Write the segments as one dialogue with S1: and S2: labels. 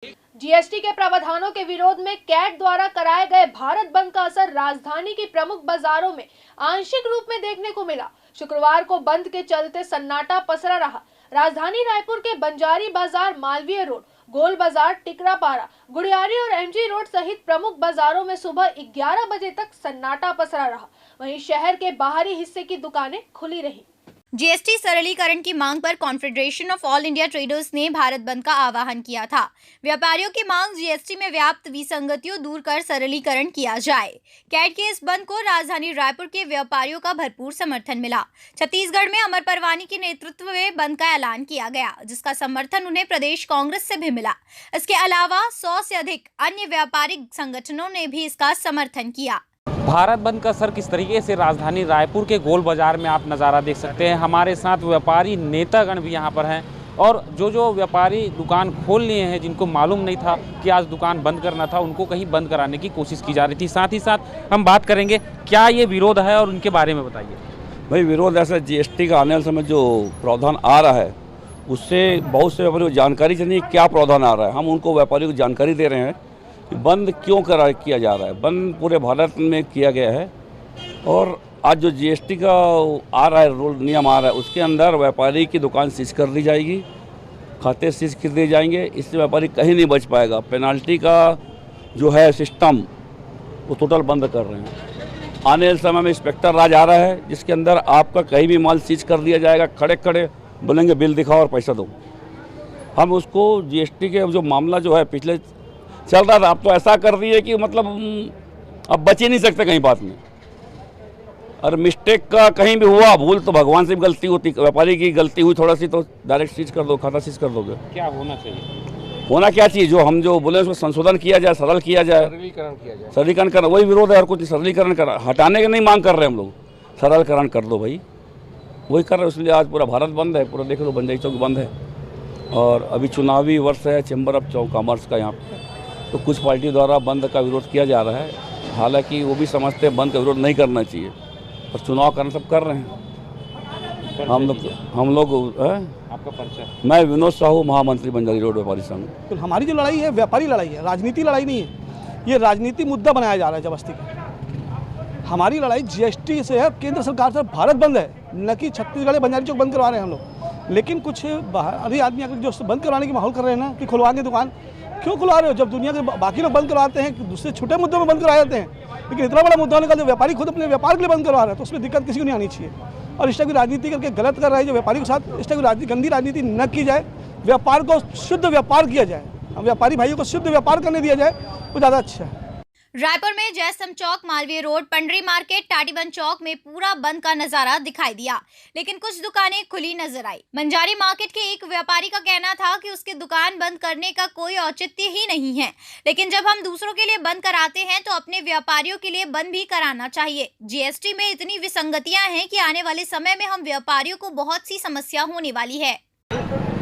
S1: GST के प्रावधानों के विरोध में कैट द्वारा कराए गए भारत बंद का असर राजधानी की प्रमुख बाजारों में आंशिक रूप में देखने को मिला। शुक्रवार को बंद के चलते सन्नाटा पसरा रहा। राजधानी रायपुर के बंजारी बाजार, मालवीय रोड, गोल बाजार, टिकरापारा, गुड़ियारी और एमजी रोड सहित प्रमुख बाजारों में सुबह 11 बजे तक सन्नाटा पसरा रहा। वहीं शहर के बाहरी हिस्से की दुकानें खुली रही।
S2: जीएसटी सरलीकरण की मांग पर confederation of all India traders ने भारत बंद का आह्वान किया था। व्यापारियों की मांग जीएसटी में व्याप्त विसंगतियों दूर कर सरलीकरण किया जाए। कैट के इस बंद को राजधानी रायपुर के व्यापारियों का भरपूर समर्थन मिला। छत्तीसगढ़ में अमर परवानी के नेतृत्व में बंद का ऐलान किया गया, जिसका समर्थन उन्हें प्रदेश कांग्रेस से भी मिला। इसके अलावा 100 से अधिक अन्य व्यापारिक संगठनों ने भी इसका समर्थन किया।
S3: भारत बंद का असर किस तरीके से राजधानी रायपुर के गोल बाजार में आप नज़ारा देख सकते हैं। हमारे साथ व्यापारी नेतागण भी यहाँ पर हैं और जो व्यापारी दुकान खोल लिए हैं, जिनको मालूम नहीं था कि आज दुकान बंद करना था, उनको कहीं बंद कराने की कोशिश की जा रही थी। साथ ही साथ हम बात करेंगे क्या ये विरोध है और उनके बारे में बताइए।
S4: भाई विरोध ऐसा जीएसटी का आने वाले समय जो प्रावधान आ रहा है उससे बहुत से व्यापारियों को जानकारी चाहिए क्या प्रावधान आ रहा है। हम उनको व्यापारियों को जानकारी दे रहे हैं कि बंद क्यों किया जा रहा है। बंद पूरे भारत में किया गया है और आज जो जीएसटी का आ रहा है रूल नियम आ रहा है उसके अंदर व्यापारी की दुकान सीज कर दी जाएगी, खाते सीज कर दिए जाएंगे। इससे व्यापारी कहीं नहीं बच पाएगा। पेनाल्टी का जो है सिस्टम वो टोटल बंद कर रहे हैं। आने वाले समय में इंस्पेक्टर राज आ रहा है जिसके अंदर आपका कहीं भी माल सीज कर दिया जाएगा। खड़े खड़े बोलेंगे बिल दिखाओ और पैसा दो। हम उसको जीएसटी के जो मामला जो है पिछले चल रहा था, अब तो ऐसा कर दिए कि मतलब अब बच ही नहीं सकते कहीं बात में। और मिस्टेक का कहीं भी हुआ भूल तो भगवान से भी गलती होती, व्यापारी की गलती हुई थोड़ा सी तो डायरेक्ट सीज कर दो, खाता सीज कर दोगे।
S3: क्या होना चाहिए?
S4: होना क्या चाहिए, जो हम जो बोले उसको संशोधन किया जाए, सरल किया जाए, सरलीकरण करना। वही विरोध है और कुछ सरलीकरण करना, हटाने की नहीं मांग कर रहे हम लोग। सरलकरण कर दो भाई, वही कर रहे हैं। इसलिए आज पूरा भारत बंद है। पूरा देख लो, बंजारी चौक बंद है और अभी चुनावी वर्ष है, चैम्बर ऑफ कॉमर्स का यहाँ पे, तो कुछ पार्टी द्वारा बंद का विरोध किया जा रहा है। हालांकि वो भी समझते हैं बंद का विरोध नहीं करना चाहिए और चुनाव करना सब कर रहे हैं। हम लोग
S3: आपका परिचय?
S4: मैं विनोद साहू, महामंत्री बंजारी रोड व्यापारी संघ।
S5: तो हमारी जो लड़ाई है व्यापारी लड़ाई है, राजनीति लड़ाई नहीं है। ये राजनीति मुद्दा बनाया जा रहा है जबरदस्ती का। हमारी लड़ाई जीएसटी से है, केंद्र सरकार से भारत बंद है, न कि छत्तीसगढ़ बंजारी चौक बंद करवा रहे हैं हम लोग। लेकिन कुछ बाहरी आदमी अगर जो बंद करवाने की माहौल कर रहे हैं ना कि खुलवा के दुकान, क्यों खुलवा रहे हो जब दुनिया के बाकी लोग बंद करवाते हैं, दूसरे छोटे मुद्दों में बंद करवा जाते हैं। लेकिन इतना बड़ा मुद्दा निकल जो व्यापारी खुद अपने व्यापार के लिए बंद करवा रहे हैं तो उसमें दिक्कत किसी को नहीं आनी चाहिए। और इस टाइप की राजनीति करके गलत कर रहे हैं जो व्यापारी के साथ। इस टाइप की गंदी राजनीति न की जाए, व्यापार को शुद्ध व्यापार किया जाए, व्यापारी भाइयों को शुद्ध व्यापार करने दिया जाए, वो ज़्यादा अच्छा है।
S2: रायपुर में जयस्तंभ चौक, मालवीय रोड, पंडरी मार्केट, टाटीबंद चौक में पूरा बंद का नजारा दिखाई दिया, लेकिन कुछ दुकानें खुली नजर आई। बंजारी मार्केट के एक व्यापारी का कहना था कि उसकी दुकान बंद करने का कोई औचित्य ही नहीं है, लेकिन जब हम दूसरों के लिए बंद कराते हैं तो अपने व्यापारियों के लिए बंद भी कराना चाहिए। जीएसटी में इतनी विसंगतियां हैं कि आने वाले समय में हम व्यापारियों को बहुत सी समस्या होने वाली है।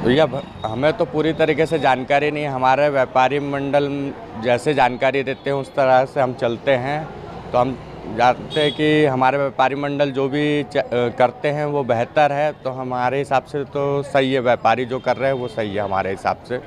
S6: भैया हमें तो पूरी तरीके से जानकारी नहीं है। हमारे व्यापारी मंडल जैसे जानकारी देते हैं उस तरह से हम चलते हैं। तो हम जानते हैं कि हमारे व्यापारी मंडल जो भी करते हैं वो बेहतर है, तो हमारे हिसाब से तो सही है। व्यापारी जो कर रहे हैं वो सही है हमारे हिसाब से।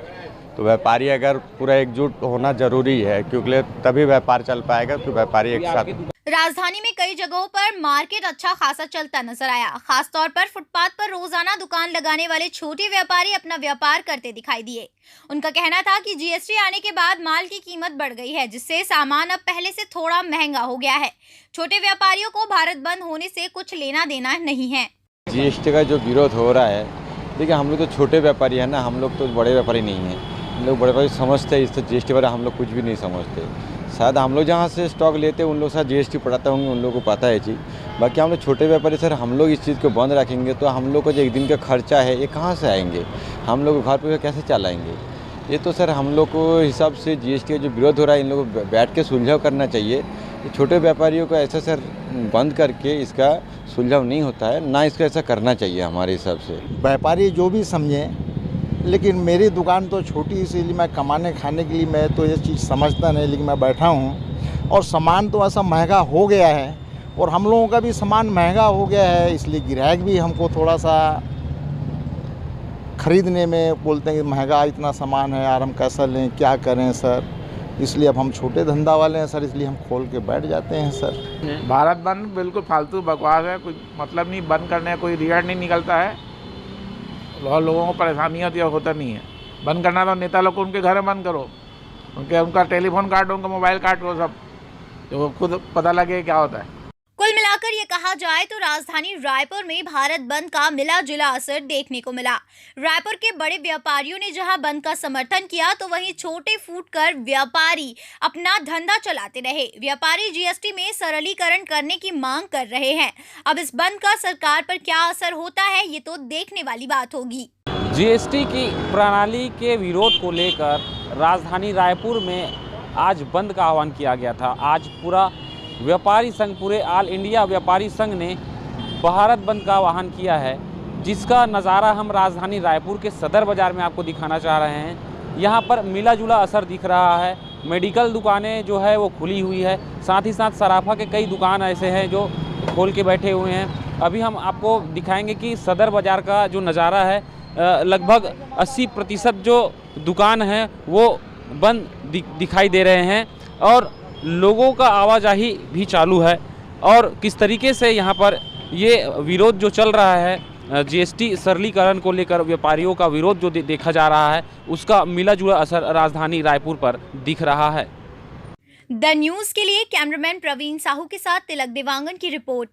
S6: तो व्यापारी अगर पूरा एकजुट होना ज़रूरी है, क्योंकि तभी व्यापार चल पाएगा। तो व्यापारी एक साथ।
S2: राजधानी में कई जगहों पर मार्केट अच्छा खासा चलता नजर आया। खासतौर पर फुटपाथ पर रोजाना दुकान लगाने वाले छोटे व्यापारी अपना व्यापार करते दिखाई दिए। उनका कहना था कि जीएसटी आने के बाद माल की कीमत बढ़ गई है, जिससे सामान अब पहले से थोड़ा महंगा हो गया है। छोटे व्यापारियों को भारत बंद होने से कुछ लेना देना नहीं है।
S7: जीएसटी का जो विरोध हो रहा है, देखिए हम लोग तो छोटे व्यापारी है ना, हम लोग तो बड़े व्यापारी नहीं है। हम लोग बड़े व्यापारी समझते हैं, इससे जीएसटी बारे हम लोग कुछ भी नहीं समझते। शायद हम लोग जहाँ से स्टॉक लेते हैं उन लोग साथ जीएसटी पढ़ाते होंगे, उन लोगों को पता है चीज़। बाकी हम लोग छोटे व्यापारी सर, हम लोग इस चीज़ को बंद रखेंगे तो हम लोग को जो एक दिन का खर्चा है ये कहाँ से आएंगे, हम लोग घर पे कैसे चलाएंगे। ये तो सर हम लोग को हिसाब से जीएसटी का जो विरोध हो रहा है, इन लोगों को बैठ के सुलझाव करना चाहिए। छोटे व्यापारियों को ऐसा सर बंद करके इसका सुलझाव नहीं होता है, ना इसका ऐसा करना चाहिए हमारे हिसाब से।
S8: व्यापारी जो भी समझे, लेकिन मेरी दुकान तो छोटी, इसीलिए मैं कमाने खाने के लिए मैं तो ये चीज़ समझता नहीं। लेकिन मैं बैठा हूँ और सामान तो ऐसा महंगा हो गया है और हम लोगों का भी सामान महंगा हो गया है, इसलिए ग्राहक भी हमको थोड़ा सा ख़रीदने में बोलते हैं कि महंगा इतना सामान है यार, हम कैसा लें, क्या करें सर। इसलिए अब हम छोटे धंधा वाले हैं सर, इसलिए हम खोल के बैठ जाते हैं सर।
S9: भारत बंद बिल्कुल फालतू बकवास है, कोई मतलब नहीं, बंद करने का कोई रिजल्ट नहीं निकलता है और लोगों को परेशानी होती है, होता नहीं है। बंद करना तो नेता लोग को उनके घर में बंद करो, उनका टेलीफोन काटो, उनका मोबाइल काटो, सब तो खुद पता लगे क्या होता है।
S2: कुल मिलाकर ये कहा जाए तो राजधानी रायपुर में भारत बंद का मिला जुला असर देखने को मिला। रायपुर के बड़े व्यापारियों ने जहां बंद का समर्थन किया तो वहीं छोटे फूटकर व्यापारी अपना धंधा चलाते रहे। व्यापारी जीएसटी में सरलीकरण करने की मांग कर रहे हैं। अब इस बंद का सरकार पर क्या असर होता है ये तो देखने वाली बात होगी।
S3: जीएसटी की प्रणाली के विरोध को लेकर राजधानी रायपुर में आज बंद का आह्वान किया गया था। आज पूरा व्यापारी संघ, पूरे ऑल इंडिया व्यापारी संघ ने भारत बंद का आह्वान किया है, जिसका नज़ारा हम राजधानी रायपुर के सदर बाज़ार में आपको दिखाना चाह रहे हैं। यहाँ पर मिला जुला असर दिख रहा है। मेडिकल दुकानें जो है वो खुली हुई है, साथ ही साथ सराफा के कई दुकान ऐसे हैं जो खोल के बैठे हुए हैं। अभी हम आपको दिखाएंगे कि सदर बाज़ार का जो नज़ारा है, लगभग 80% जो दुकान हैं वो बंद दिखाई दे रहे हैं और लोगों का आवाजाही भी चालू है। और किस तरीके से यहाँ पर ये विरोध जो चल रहा है, जीएसटी सरलीकरण को लेकर व्यापारियों का विरोध जो देखा जा रहा है, उसका मिला जुला असर राजधानी रायपुर पर दिख रहा है।
S2: द न्यूज़ के लिए कैमरामैन प्रवीण साहू के साथ तिलक देवांगन की रिपोर्ट।